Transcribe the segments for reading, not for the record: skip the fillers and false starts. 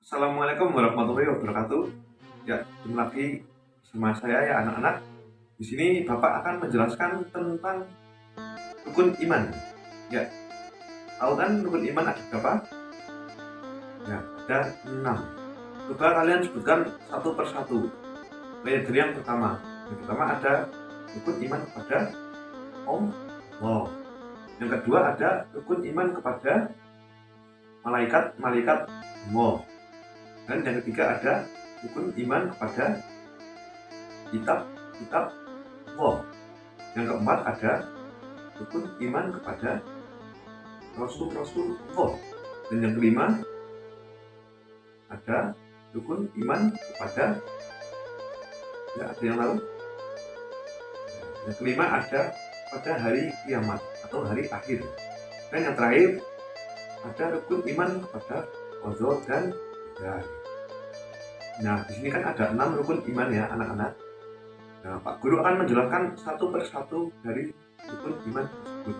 Assalamualaikum warahmatullahi wabarakatuh. Ya, ketemu lagi sama saya ya anak-anak. Di sini Bapak akan menjelaskan tentang rukun iman. Ya, tahu kan rukun iman ada berapa? Ya, ada 6. Coba kalian sebutkan satu persatu. Mulai dari yang pertama. Yang pertama ada rukun iman kepada Allah. Yang kedua ada rukun iman kepada malaikat-malaikat Allah. Dan yang ketiga ada rukun iman kepada kitab Allah. Yang keempat ada rukun iman kepada rasul-rasul Allah. Dan yang kelima ada rukun iman kepada ada yang lalu. Yang kelima ada pada hari kiamat atau hari akhir. Dan yang terakhir ada rukun iman kepada qadha dan qadar. Nah, di sini kan ada 6 rukun iman ya anak-anak. Nah, Pak Guru akan menjelaskan satu persatu dari rukun iman tersebut.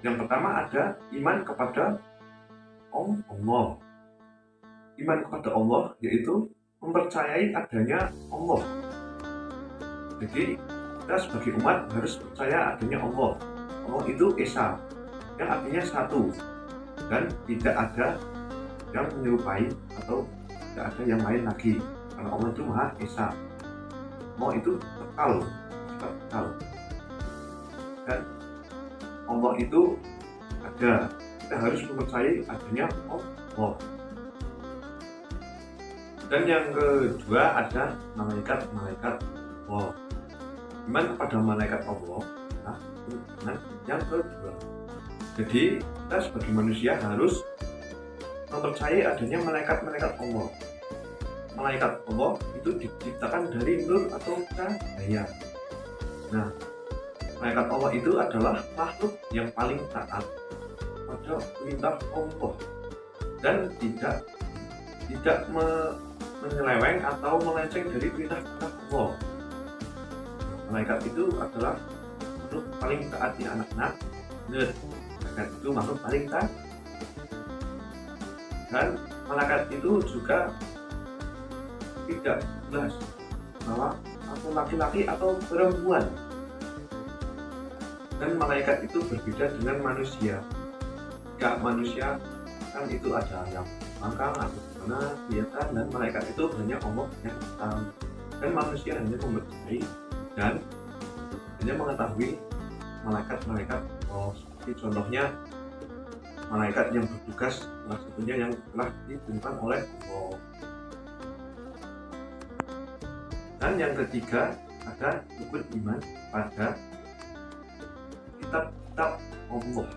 Yang pertama ada iman kepada Allah. Iman kepada Allah yaitu mempercayai adanya Allah. Jadi kita sebagai umat harus percaya adanya Allah. Allah itu Esa, yang artinya satu, dan tidak ada yang menyerupai atau tidak ada yang lain lagi. Karena Allah itu Maha Esa. Allah itu kekal. Dan Allah itu ada. Kita harus mempercayai adanya Allah. Dan yang kedua ada malaikat-malaikat Allah. Iman kepada malaikat Allah. Nah, yang kedua. Jadi kita sebagai manusia harus mempercayai adanya malaikat-malaikat Allah. Malaikat Allah itu diciptakan dari nur atau cahaya. Nah, malaikat Allah itu adalah makhluk yang paling taat pada perintah Allah dan tidak menyeleweng atau melenceng dari perintah Allah. Malaikat itu adalah makhluk paling taat di anak-anak. Malaikat itu makhluk paling taat. Dan malaikat itu juga tidak jelas bahwa atau laki-laki atau perempuan. Dan malaikat itu berbeda dengan manusia. Jika manusia kan itu ada yang mangkang, ada mana kelihatan, dan malaikat itu hanya Allah yang tahu. Dan manusia hanya mempercayai dan hanya mengetahui malaikat-malaikat. Seperti contohnya malaikat yang bertugas salah satunya yang telah ditentukan oleh Allah. Dan yang ketiga ada rukun iman pada kitab-kitab Allah.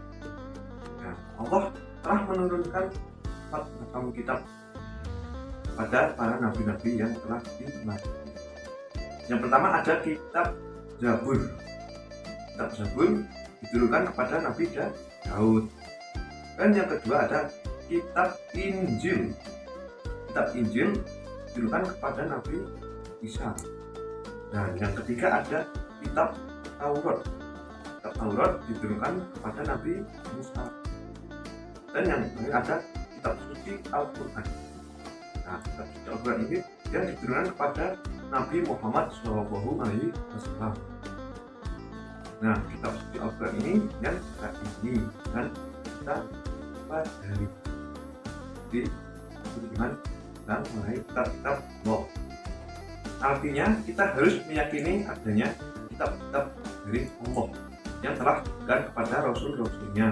Nah, Allah telah menurunkan 4 macam kitab pada para nabi-nabi yang telah diutus. Yang pertama ada kitab Zabur. Kitab Zabur diturunkan kepada Nabi Daud. Dan yang kedua ada kitab Injil. Kitab Injil diturunkan kepada Nabi Isa. Dan yang ketiga ada kitab Taurat. Kitab Taurat diturunkan kepada Nabi Musa. Dan yang terakhir ada kitab suci Al-Quran. Nah, kitab suci Al-Quran ini yang diturunkan kepada Nabi Muhammad SAW. Nah, kitab suci Al-Quran ini yang kita ini dan kita pelajari di iman dan mulai kitab-kitab Allah. Artinya kita harus meyakini adanya kitab-kitab dari Allah yang telah diberikan kepada rasul-rasulnya.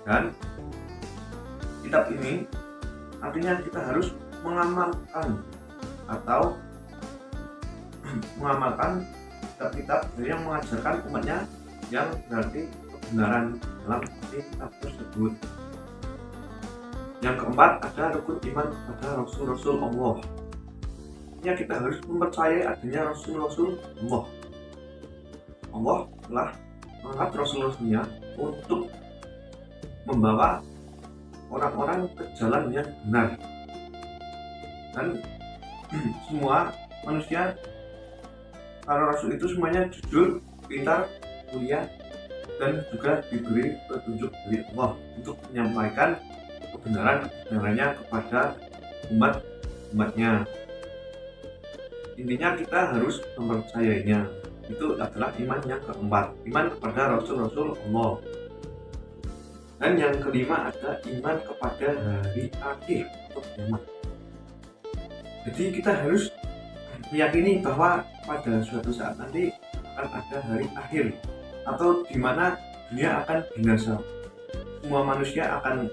Dan kitab ini artinya kita harus mengamalkan atau mengamalkan kitab-kitab yang mengajarkan umatnya yang berarti kebenaran dalam kitab tersebut. Yang keempat ada rukun iman pada rasul-rasul Allah. Kita harus mempercayai adanya rasul-rasul Allah. Allah telah mengangkat rasul-rasulnya untuk membawa orang-orang ke jalan yang benar. Dan semua manusia, para rasul itu semuanya jujur, pintar, mulia, dan juga diberi petunjuk dari Allah untuk menyampaikan kebenarannya kepada umatnya. Intinya kita harus mempercayainya. Itu adalah iman yang keempat, iman kepada Rasul-Rasul Allah. Dan yang kelima ada iman kepada hari akhir atau kiamat. Jadi kita harus meyakini bahwa pada suatu saat nanti akan ada hari akhir, atau di mana dunia akan binasa. Semua manusia akan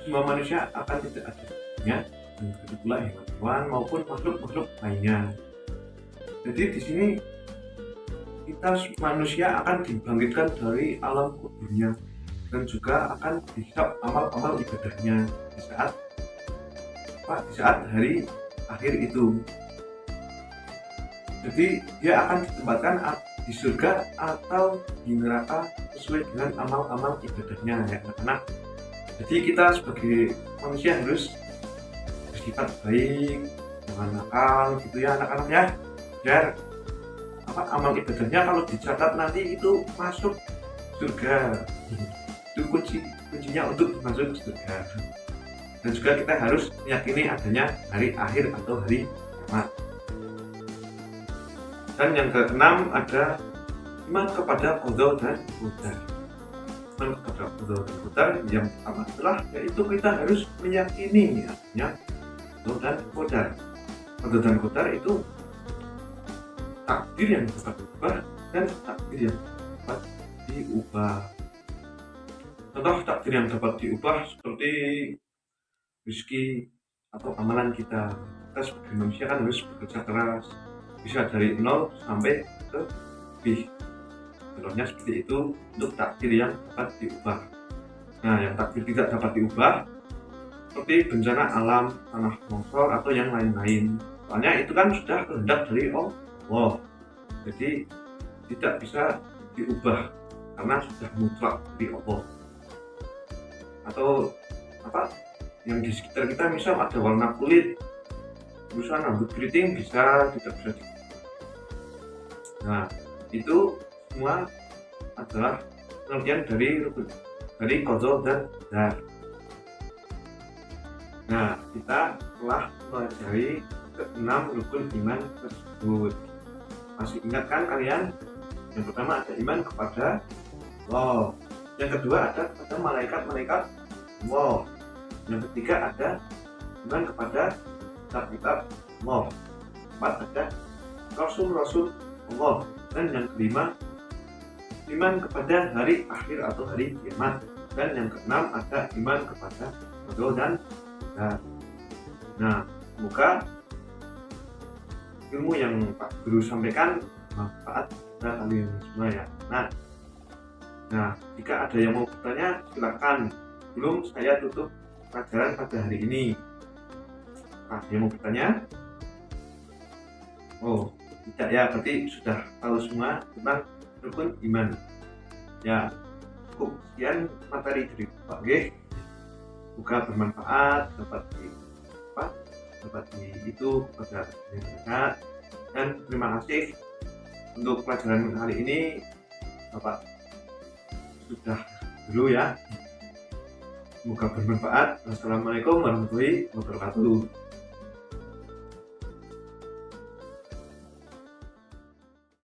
semua manusia akan tidak ada dunia, dan begitu pula hewan maupun makhluk-makhluk lainnya. Jadi di sini kita manusia akan dibangkitkan dari alam kuburnya dan juga akan dihisab amal-amal ibadahnya di saat hari akhir itu. Jadi dia akan ditempatkan di surga atau di neraka sesuai dengan amal-amal ibadahnya, ya anak-anak. Jadi kita sebagai manusia harus bersifat baik, jangan nakal gitu ya anak-anak ya, biar amal ibadahnya kalau dicatat nanti itu masuk surga. Itu kuncinya untuk masuk surga. Dan juga kita harus meyakini adanya hari akhir atau hari kiamat. Dan yang keenam ada iman kepada qada dan qadar. Iman kepada qada dan qadar yang pertama adalah yaitu kita harus meyakini adanya qada dan qadar. Qada dan qadar itu takdir yang dapat diubah dan takdir yang dapat diubah. Contoh takdir yang dapat diubah seperti rezeki atau amalan kita. Kita sebagai manusia kan harus bekerja keras, bisa dari 0 sampai ke lebih. Contohnya seperti itu untuk takdir yang dapat diubah. Nah, yang takdir tidak dapat diubah seperti bencana alam, tanah longsor atau yang lain-lain. Soalnya itu kan sudah kehendak dari Allah. Jadi tidak bisa diubah karena sudah mutlak dari Allah. Atau yang di sekitar kita misal ada warna kulit, urusan rambut keriting tidak bisa diubah. Nah, itu semua adalah pengertian dari qada dan qadar. Nah, kita telah mempelajari ke-6 rukun iman tersebut. Masih ingat kan kalian? Yang pertama ada iman kepada Allah. Yang kedua ada kepada malaikat-malaikat Allah. Yang ketiga ada iman kepada kitab-kitab Allah. Keempat ada Rasul-Rasul Allah. Dan yang kelima iman kepada hari akhir atau hari kiamat. Dan yang keenam ada iman kepada qada dan qadar. Nah, semoga ilmu yang Pak Guru sampaikan bermanfaat pada kalian semua ya. Nah, jika ada yang mau bertanya silakan. Belum saya tutup pelajaran pada hari ini. Nah, yang mau bertanya? Oh, tidak ya, berarti sudah tahu semua tentang rukun iman. Ya, cukup sekian materi dari Pak G. Semoga bermanfaat, dapat itu pada masyarakat. Dan terima kasih untuk pelajaran kali ini Bapak sudah dulu ya. Semoga bermanfaat. Wassalamualaikum warahmatullahi wabarakatuh.